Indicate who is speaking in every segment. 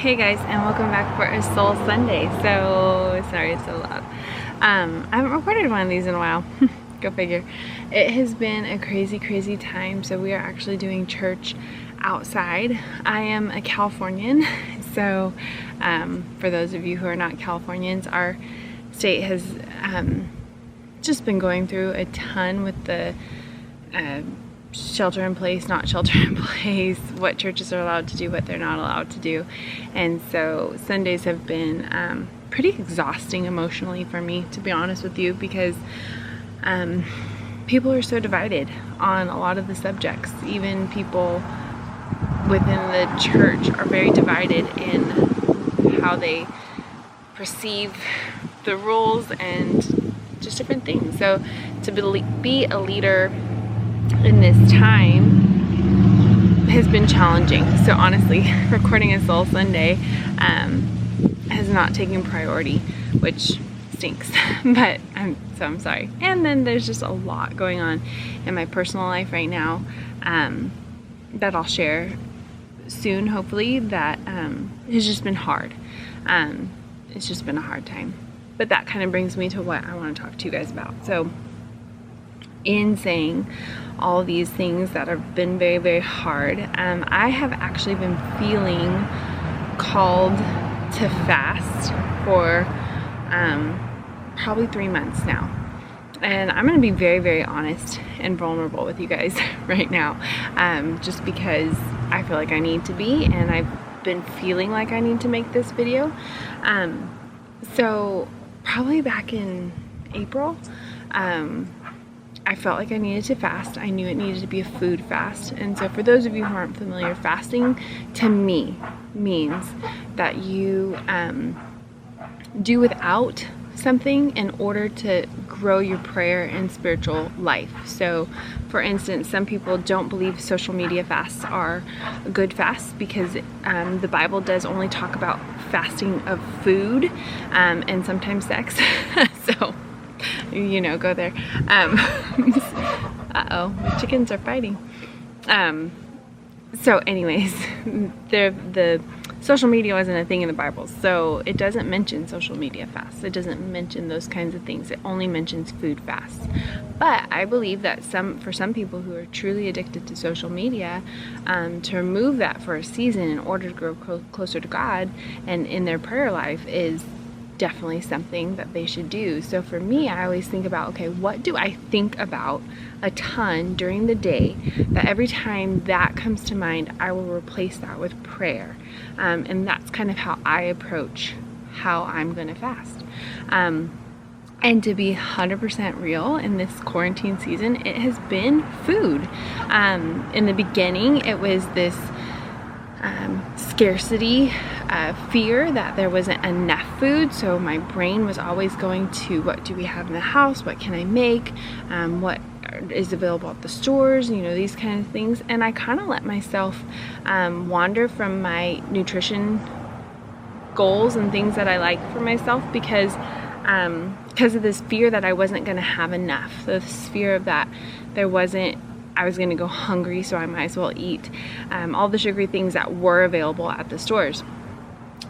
Speaker 1: Hey guys, and welcome back for a Soul Sunday. So, sorry it's so loud. I haven't recorded one of these in a while. Go figure. It has been a crazy time. So we are actually doing church outside. I am a Californian. So for those of you who are not Californians, our state has just been going through a ton with the shelter in place, not shelter in place, what churches are allowed to do, what they're not allowed to do. And so Sundays have been pretty exhausting emotionally for me, to be honest with you, because people are so divided on a lot of the subjects. Even people within the church are very divided in how they perceive the rules and just different things. So to be a leader in this time has been challenging. So honestly, recording a Soul Sunday has not taken priority, which stinks, but I'm sorry. And then there's just a lot going on in my personal life right now that I'll share soon, hopefully, that has just been hard. It's just been a hard time. But that kind of brings me to what I want to talk to you guys about. So in saying all these things that have been very hard, I have actually been feeling called to fast for probably 3 months now. And I'm going to be very honest and vulnerable with you guys right now, just because I feel like I need to be, and I've been feeling like I need to make this video. So probably back in April, I felt like I needed to fast. I knew it needed to be a food fast. And so for those of you who aren't familiar, fasting to me means that you do without something in order to grow your prayer and spiritual life. So for instance, some people don't believe social media fasts are a good fast because the Bible does only talk about fasting of food and sometimes sex. So you know, go there. Uh-oh, the chickens are fighting. So anyways, the social media wasn't a thing in the Bible, so it doesn't mention social media fasts. It doesn't mention those kinds of things. It only mentions food fasts. But I believe that for some people who are truly addicted to social media, to remove that for a season in order to grow closer to God and in their prayer life is definitely something that they should do. So for me, I always think about, okay, what do I think about a ton during the day that every time that comes to mind, I will replace that with prayer. And that's kind of how I approach how I'm going to fast. And to be 100% real, in this quarantine season, it has been food. In the beginning, it was this scarcity, fear that there wasn't enough food, so my brain was always going to, what do we have in the house, what can I make, what is available at the stores, you know, these kind of things. And I kind of let myself wander from my nutrition goals and things that I like for myself because of this fear that I wasn't going to have enough, this fear of that I was going to go hungry, so I might as well eat all the sugary things that were available at the stores.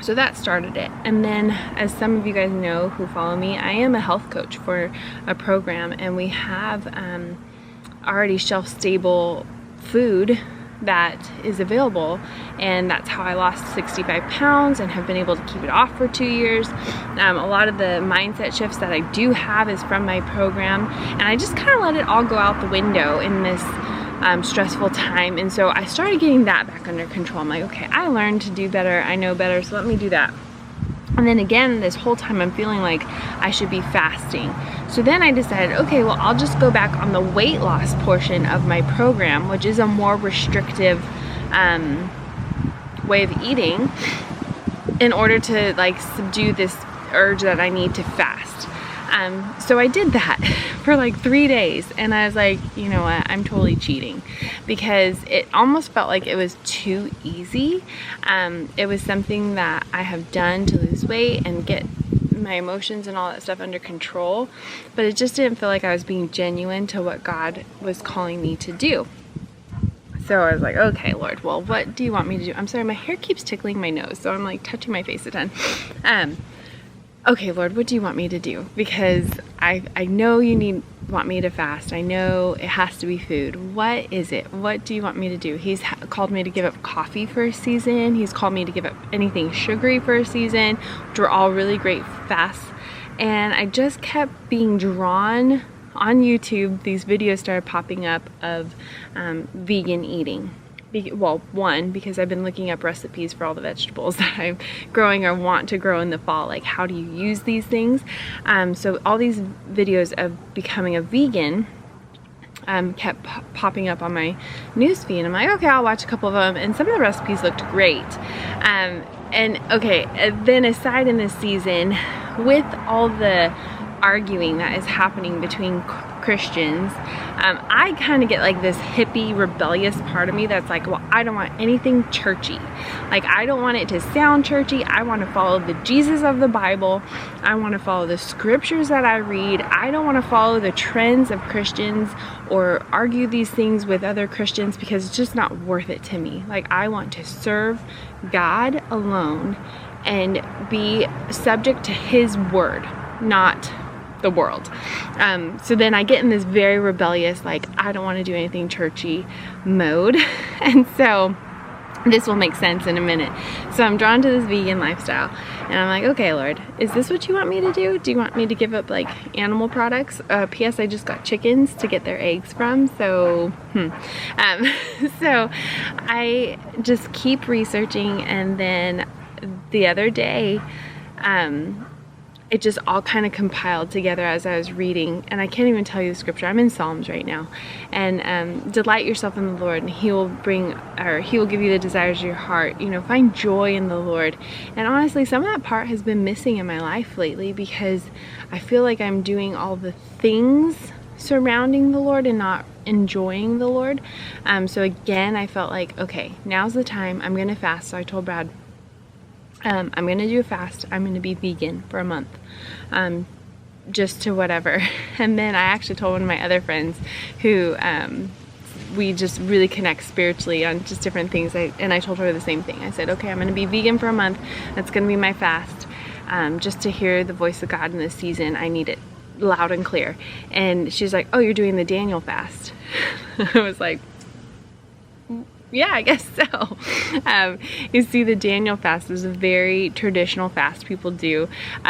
Speaker 1: So that started it. And then, as some of you guys know who follow me, I am a health coach for a program, and we have already shelf-stable food that is available, and that's how I lost 65 pounds and have been able to keep it off for 2 years. A lot of the mindset shifts that I do have is from my program, and I just kind of let it all go out the window in this stressful time. And so I started getting that back under control. I'm like, okay, I learned to do better, I know better, so let me do that. And then again, this whole time I'm feeling like I should be fasting. So then I decided, okay, well, I'll just go back on the weight loss portion of my program, which is a more restrictive way of eating, in order to like subdue this urge that I need to fast. So I did that for like 3 days, and I was like, you know what, I'm totally cheating, because it almost felt like it was too easy. It was something that I have done to lose weight and get my emotions and all that stuff under control, but it just didn't feel like I was being genuine to what God was calling me to do. So I was like, okay, Lord, well, what do you want me to do? I'm sorry, my hair keeps tickling my nose, so I'm like touching my face a ton. Okay, Lord, what do you want me to do? Because I know you want me to fast. I know it has to be food. What is it? What do you want me to do? He's called me to give up coffee for a season. He's called me to give up anything sugary for a season, which were all really great fasts. And I just kept being drawn on YouTube. These videos started popping up of vegan eating. Well, one, because I've been looking up recipes for all the vegetables that I'm growing or want to grow in the fall. Like, how do you use these things? So all these videos of becoming a vegan kept popping up on my newsfeed. And I'm like, okay, I'll watch a couple of them. And some of the recipes looked great. And okay, then aside in this season, with all the arguing that is happening between Christians, I kind of get like this hippie rebellious part of me that's like, well, I don't want anything churchy. Like, I don't want it to sound churchy. I want to follow the Jesus of the Bible. I want to follow the scriptures that I read. I don't want to follow the trends of Christians or argue these things with other Christians, because it's just not worth it to me. Like, I want to serve God alone and be subject to His word, not the world. So then I get in this very rebellious, like, I don't want to do anything churchy mode. And so this will make sense in a minute. So I'm drawn to this vegan lifestyle, and I'm like, okay, Lord, is this what you want me to do? Do you want me to give up like animal products? P.S. I just got chickens to get their eggs from, so so I just keep researching, and then the other day it just all kind of compiled together as I was reading, and I can't even tell you the scripture. I'm in Psalms right now. And delight yourself in the Lord, and He will give you the desires of your heart. You know, find joy in the Lord. And honestly, some of that part has been missing in my life lately, because I feel like I'm doing all the things surrounding the Lord and not enjoying the Lord. So again, I felt like, okay, now's the time. I'm gonna fast. So I told Brad, I'm going to do a fast. I'm going to be vegan for a month, just to whatever. And then I actually told one of my other friends who we just really connect spiritually on just different things. And I told her the same thing. I said, okay, I'm going to be vegan for a month. That's going to be my fast, just to hear the voice of God in this season. I need it loud and clear. And she's like, oh, you're doing the Daniel fast. I was like, yeah, I guess so. You see, the Daniel fast is a very traditional fast people do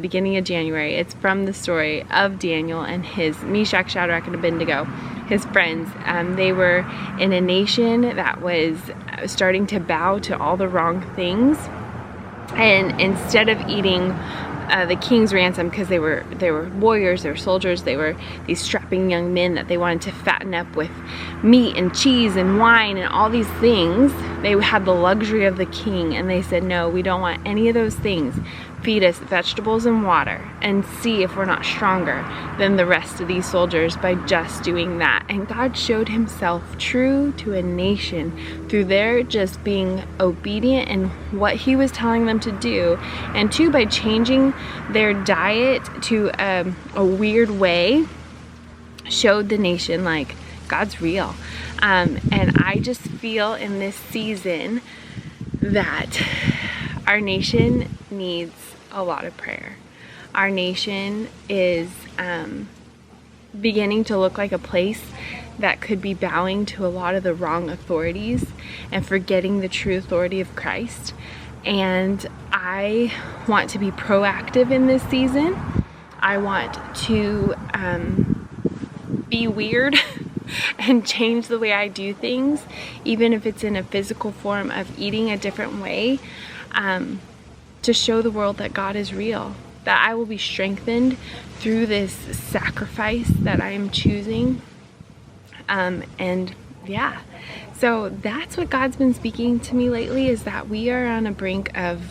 Speaker 1: beginning of January. It's from the story of Daniel and his Meshach, Shadrach, and Abednego, his friends. They were in a nation that was starting to bow to all the wrong things. And instead of eating the king's ransom, because they were warriors, they were soldiers, they were these strapping young men that they wanted to fatten up with meat and cheese and wine and all these things. They had the luxury of the king, and they said, no, we don't want any of those things. Feed us vegetables and water, and see if we're not stronger than the rest of these soldiers by just doing that. And God showed Himself true to a nation through their just being obedient in what He was telling them to do, and two, by changing their diet to a weird way, showed the nation like God's real. And I just feel in this season that our nation needs a lot of prayer. Our nation is beginning to look like a place that could be bowing to a lot of the wrong authorities and forgetting the true authority of Christ. And I want to be proactive in this season. I want to be weird and change the way I do things, even if it's in a physical form of eating a different way, to show the world that God is real, that I will be strengthened through this sacrifice that I am choosing. And yeah, so that's what God's been speaking to me lately, is that we are on a brink of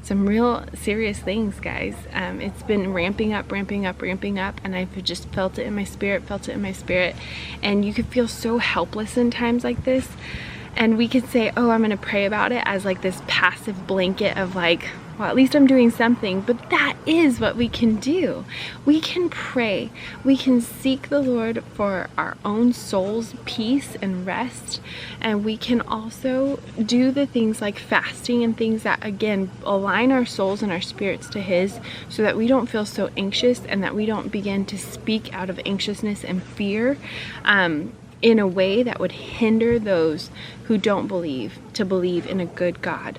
Speaker 1: some real serious things, guys. It's been ramping up, and I've just felt it in my spirit, and you could feel so helpless in times like this. And we could say, oh, I'm gonna pray about it, as like this passive blanket of like, well, at least I'm doing something. But that is what we can do. We can pray. We can seek the Lord for our own soul's peace and rest. And we can also do the things like fasting and things that, again, align our souls and our spirits to His, so that we don't feel so anxious and that we don't begin to speak out of anxiousness and fear in a way that would hinder those who don't believe to believe in a good God.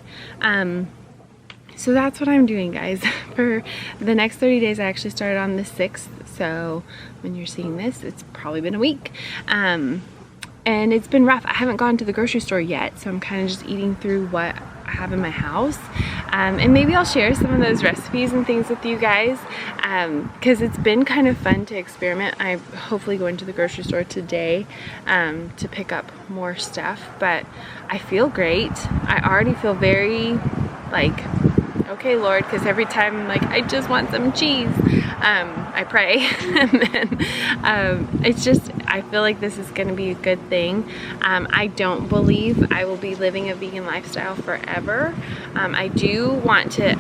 Speaker 1: So that's what I'm doing, guys. For the next 30 days, I actually started on the 6th. So when you're seeing this, it's probably been a week. And it's been rough. I haven't gone to the grocery store yet, so I'm kind of just eating through what I have in my house. And maybe I'll share some of those recipes and things with you guys, because it's been kind of fun to experiment. I'm hopefully going to the grocery store today to pick up more stuff, but I feel great. I already feel very like, okay, Lord, because every time I'm like, I just want some cheese, I pray. And then it's just, I feel like this is going to be a good thing. I don't believe I will be living a vegan lifestyle forever. I do want to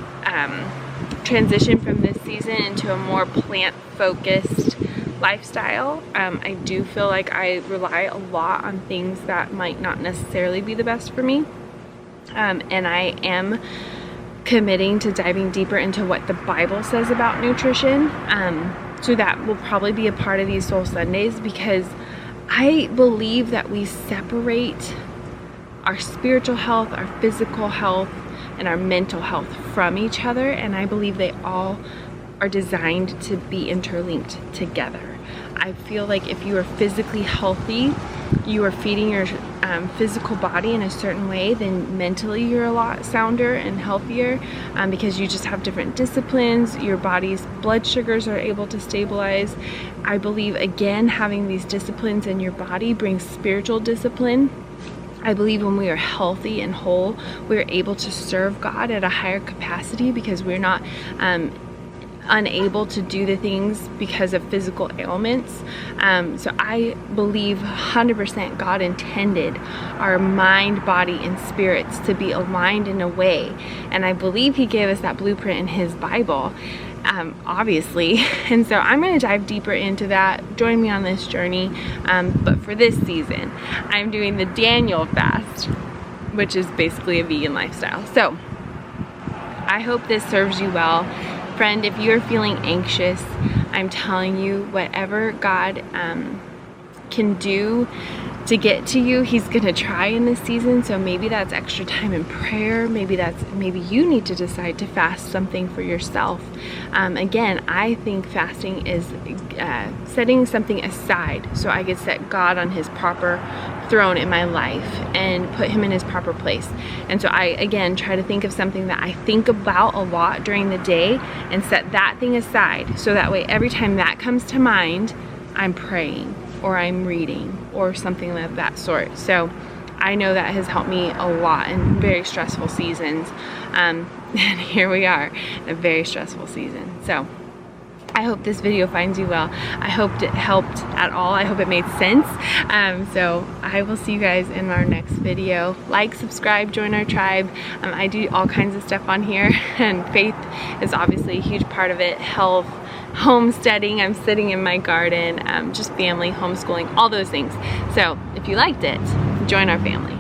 Speaker 1: transition from this season into a more plant-focused lifestyle. I do feel like I rely a lot on things that might not necessarily be the best for me. And I am committing to diving deeper into what the Bible says about nutrition. So that will probably be a part of these Soul Sundays, because I believe that we separate our spiritual health, our physical health, and our mental health from each other, and I believe they all are designed to be interlinked together. I feel like if you are physically healthy, you are feeding your physical body in a certain way, then mentally you're a lot sounder and healthier, because you just have different disciplines. Your body's blood sugars are able to stabilize. I believe, again, having these disciplines in your body brings spiritual discipline. I believe when we are healthy and whole, we're able to serve God at a higher capacity, because we're not unable to do the things because of physical ailments. So I believe 100% God intended our mind, body, and spirits to be aligned in a way. And I believe He gave us that blueprint in His Bible, obviously. And so I'm going to dive deeper into that. Join me on this journey. But for this season, I'm doing the Daniel fast, which is basically a vegan lifestyle. So I hope this serves you well. Friend, if you're feeling anxious, I'm telling you, whatever God can do to get to you, He's gonna try in this season. So maybe that's extra time in prayer. Maybe you need to decide to fast something for yourself. Again, I think fasting is setting something aside so I could set God on His proper throne in my life and put Him in His proper place. And so I, again, try to think of something that I think about a lot during the day and set that thing aside, so that way every time that comes to mind, I'm praying or I'm reading or something of that sort. So I know that has helped me a lot in very stressful seasons. And here we are in a very stressful season. So I hope this video finds you well. I hope it helped at all. I hope it made sense. So I will see you guys in our next video. Like, subscribe, join our tribe. I do all kinds of stuff on here, and faith is obviously a huge part of it. Health, homesteading, I'm sitting in my garden, just family, homeschooling, all those things. So if you liked it, join our family.